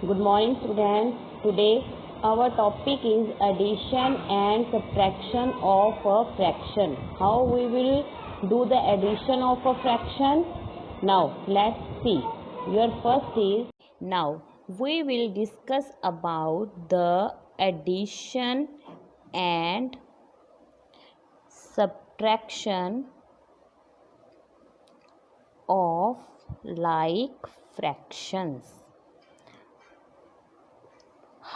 Good morning, students. Today our topic is addition and subtraction of a fraction. How we will do the addition of a fraction? Now let's see. Your first is, now we will discuss about the addition and subtraction of like fractions.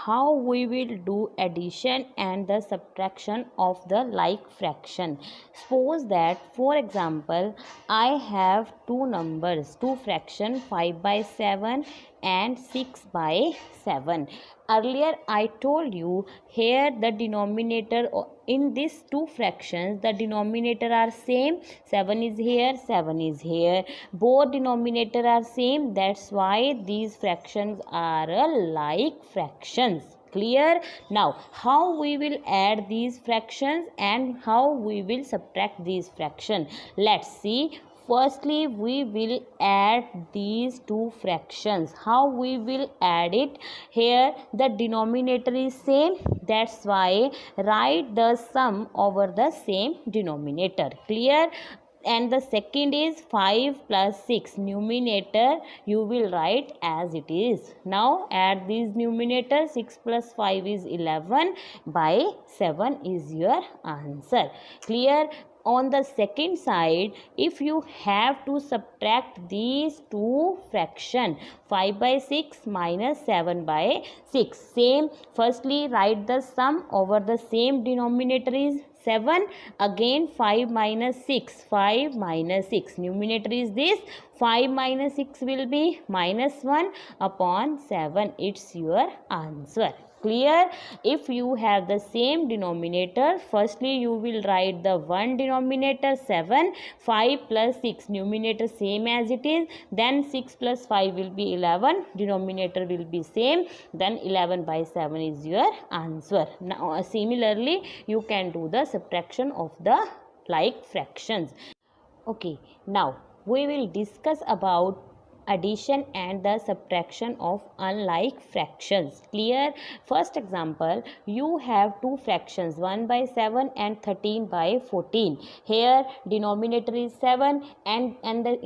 How we will do addition and the subtraction of the like fraction. Suppose that, for example, I have two numbers, two fraction, 5/7 and 6/7. Earlier I told you here the denominator in these two fractions, the denominator are same. 7 is here, 7 is here, both denominator are same. That's why these fractions are like fractions. Clear? Now how we will add these fractions and how we will subtract these fractions, let's see. Firstly, we will add these two fractions. How we will add it? Here the denominator is same, that's why write the sum over the same denominator. Clear? And the second is 5 plus 6, numerator you will write as it is. Now add these numerator, 6 plus 5 is 11/7 is your answer. Clear? On the second side, if you have to subtract these two fraction, 5/6 minus 7/6, same. Firstly write the sum over the same denominator is 7. Again 5 minus 6, 5 minus 6, numerator is this, 5 minus 6 will be -1/7. It's your answer. Clear? If you have the same denominator, firstly you will write the one denominator 7, 5 plus 6, numerator same as it is, then 6 plus 5 will be 11, denominator will be same, then 11/7 is your answer. Now similarly you can do the subtraction of the like fractions. Okay, now we will discuss about addition and the subtraction of unlike fractions. Clear? First example, you have two fractions, 1/7 and 13/14. Here denominator is 7 and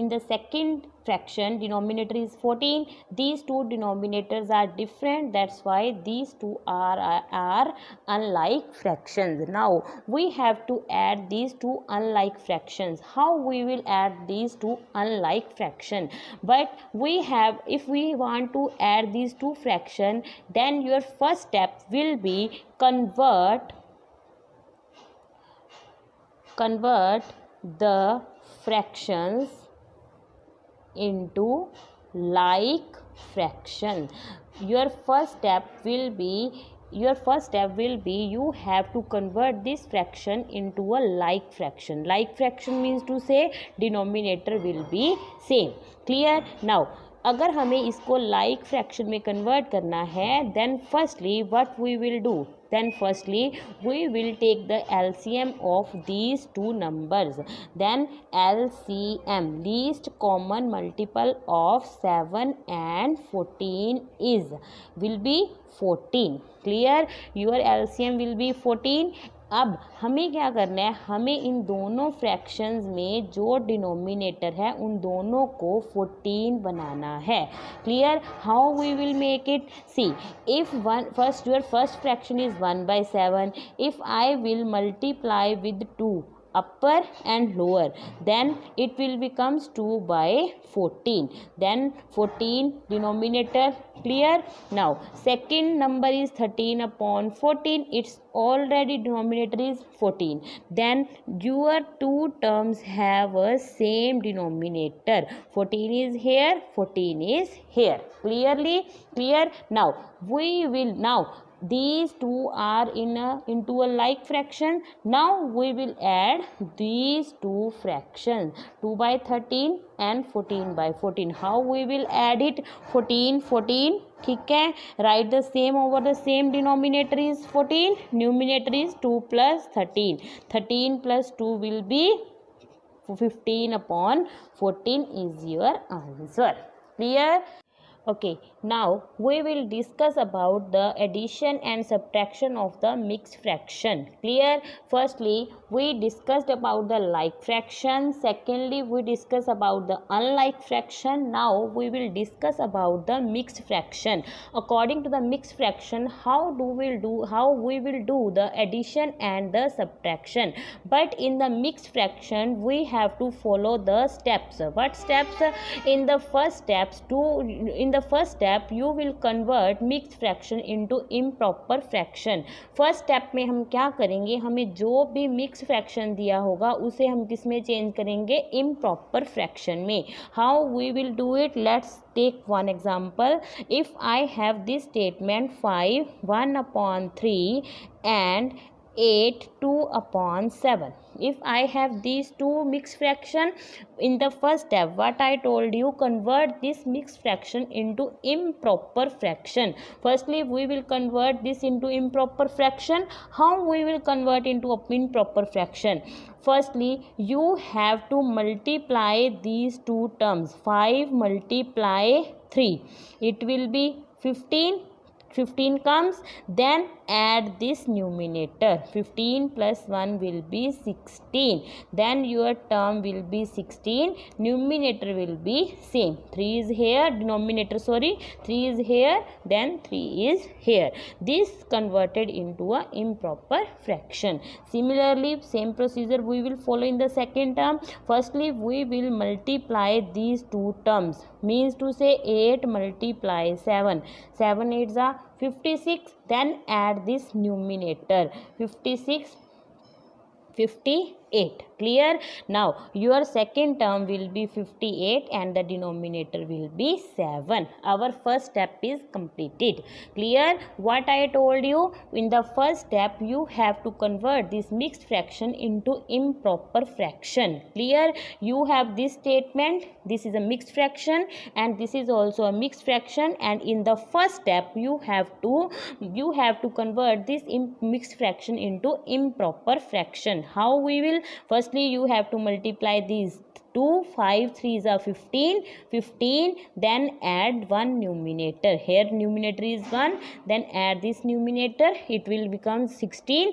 in the second fraction denominator is 14. These two denominators are different, that's why these two are unlike fractions. Now we have to add these two unlike fractions. How we will add these two unlike fraction? But we have, if we want to add these two fraction, then your first step will be convert the fractions into like fraction. Your first step will be you have to convert this fraction into a like fraction. Like fraction means to say denominator will be same. Clear? Now अगर हमें इसको like fraction में convert करना है, then firstly what we will do? Then firstly we will take the LCM of these two numbers. Then LCM, least common multiple of 7 and 14 will be 14. Clear? Your LCM will be 14. अब हमें क्या करना है, हमें इन दोनों fractions में जो denominator है उन दोनों को 14 बनाना है. Clear? How we will make it? See, if your first fraction is 1/7, if I will multiply with 2 upper and lower, then it will becomes 2/14, then 14 denominator. Clear? Now second number is 13/14, its already denominator is 14, then your two terms have a same denominator, 14 is here, 14 is here. Clearly? Clear? Now these two are into a like fraction. Now we will add these two fractions, 2/13 and 14/14. How we will add it? 14 ठीक है. Write the same over the same denominator is 14, numerator is 2 plus 13. 13 plus 2 will be 15/14 is your answer. Clear? Okay, now we will discuss about the addition and subtraction of the mixed fraction. Clear? Firstly, we discussed about the like fraction. Secondly, we discussed about the unlike fraction. Now we will discuss about the mixed fraction. According to the mixed fraction, how we will do the addition and the subtraction. But in the mixed fraction, we have to follow the steps. What steps? In the first step you will convert mixed fraction into improper fraction. First step में हम क्या करेंगे, हमें जो भी mix fraction दिया होगा उसे हम किस में चेंज करेंगे, इम्प्रॉपर फ्रैक्शन में. How we will do it, let's take one example. If I have this statement 5 1/3 and 8 2/7. If I have these two mixed fraction, in the first step what I told you, convert this mixed fraction into improper fraction. Firstly we will convert this into improper fraction. How we will convert into improper fraction? Firstly you have to multiply these two terms. 5 multiply 3, it will be 15. 15 comes, then add this numerator. 15 plus 1 will be 16. Then your term will be 16. Numerator will be same. 3 is here, denominator 3 is here, then 3 is here. This converted into a improper fraction. Similarly, same procedure we will follow in the second term. Firstly we will multiply these two terms. Means to say 8 multiply 7. 7 8s are 56. Then add this numerator. 56 58. Clear? Now your second term will be 58 and the denominator will be 7. Our first step is completed. Clear? What I told you, in the first step you have to convert this mixed fraction into improper fraction. Clear? You have this statement, this is a mixed fraction and this is also a mixed fraction, and in the first step you have to convert this mixed fraction into improper fraction. How we will? Firstly you have to multiply these 2, 5 3s are 15, then add one numerator. Here numerator is 1, then add this numerator, it will become 16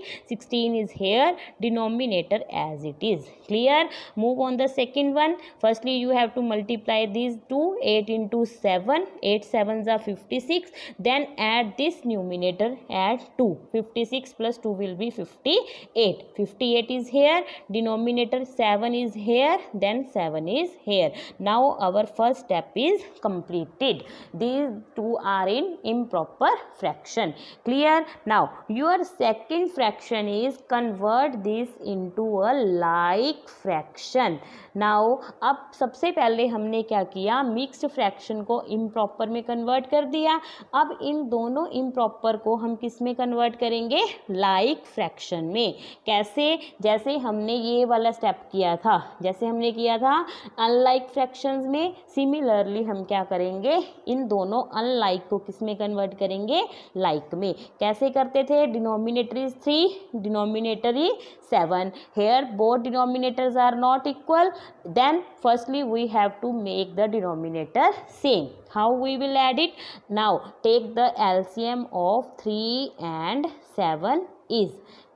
is here, denominator as it is. Clear? Move on the second one. Firstly you have to multiply these 2, 8 into 7, 8 7s are 56, then add this numerator, add 2, 56 plus 2 will be 58. 58 is here, denominator 7 is here, then 7 is here. Now our first step is completed. These two are in improper fraction. Clear? Now your second fraction is convert this into a like fraction. Now अब सबसे पहले हमने क्या किया, mixed fraction को improper में convert कर दिया. अब इन दोनों इम्प्रॉपर को हम किस में कन्वर्ट करेंगे, लाइक फ्रैक्शन में. कैसे? जैसे हमने ये वाला स्टेप किया था, जैसे हमने किया था अनलाइक फ्रैक्शंस में, सिमिलरली हम क्या करेंगे, इन दोनों अनलाइक को किस में कन्वर्ट करेंगे, लाइक में. कैसे करते थे, denominator is 3, denominator is 7. Here both denominators are not equal, then firstly we have to make the denominator same. How we will add it? Now take the LCM of 3 and 7 is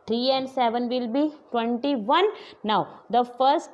3 and 7 will be 21. Now the first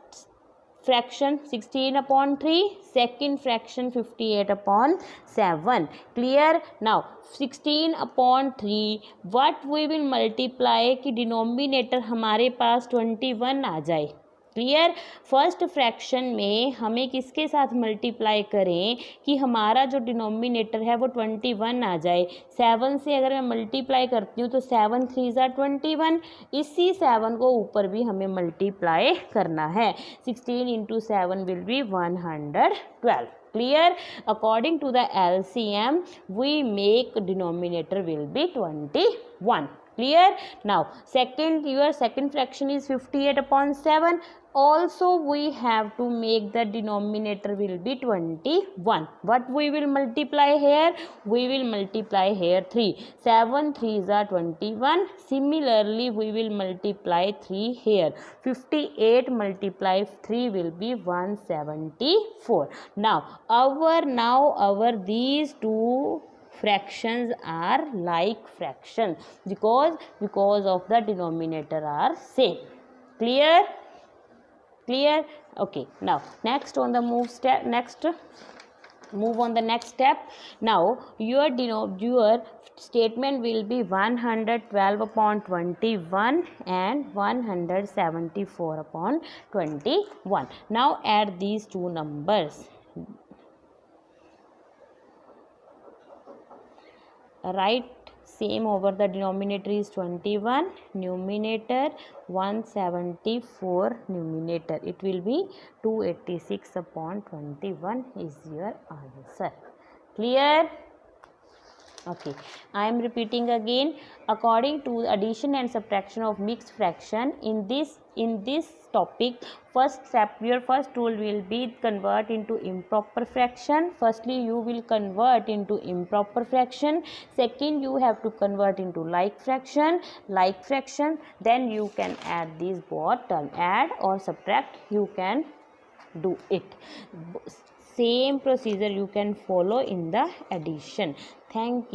fraction 16/3, second fraction 58/7. Clear? Now 16/3 what we will multiply कि denominator हमारे पास 21 आ जाए. Clear? First fraction में हमें किसके साथ multiply करें कि हमारा जो डिनोमिनेटर है वो 21 आ जाए. 7 से अगर मैं मल्टीप्लाई करती हूँ तो 7 3s are 21. इसी 7 को ऊपर भी हमें मल्टीप्लाई करना है. 16 into 7 will be 112. Clear? According to the LCM we make denominator will be 21. Clear? Now your second fraction is 58/7. also we have to make the denominator will be 21. What we will multiply here? We will multiply here 3. 7 3s are 21. Similarly we will multiply 3 here. 58 multiply 3 will be 174. Now our these two fractions are like fractions because of the denominator are same. Clear? Okay, now next on the move on the next step. Now your statement will be 112 upon 21 and 174 upon 21. Now add these two numbers. Write same over the denominator is 21, numerator 174, numerator it will be 286 upon 21 is your answer. Clear? Okay, I am repeating again. According to addition and subtraction of mixed fraction, in this topic, first step, your first rule will be convert into improper fraction. Firstly, you will convert into improper fraction. Second, you have to convert into like fraction. Then you can add these both term, add or subtract. You can do it. Same procedure you can follow in the addition. Thank you.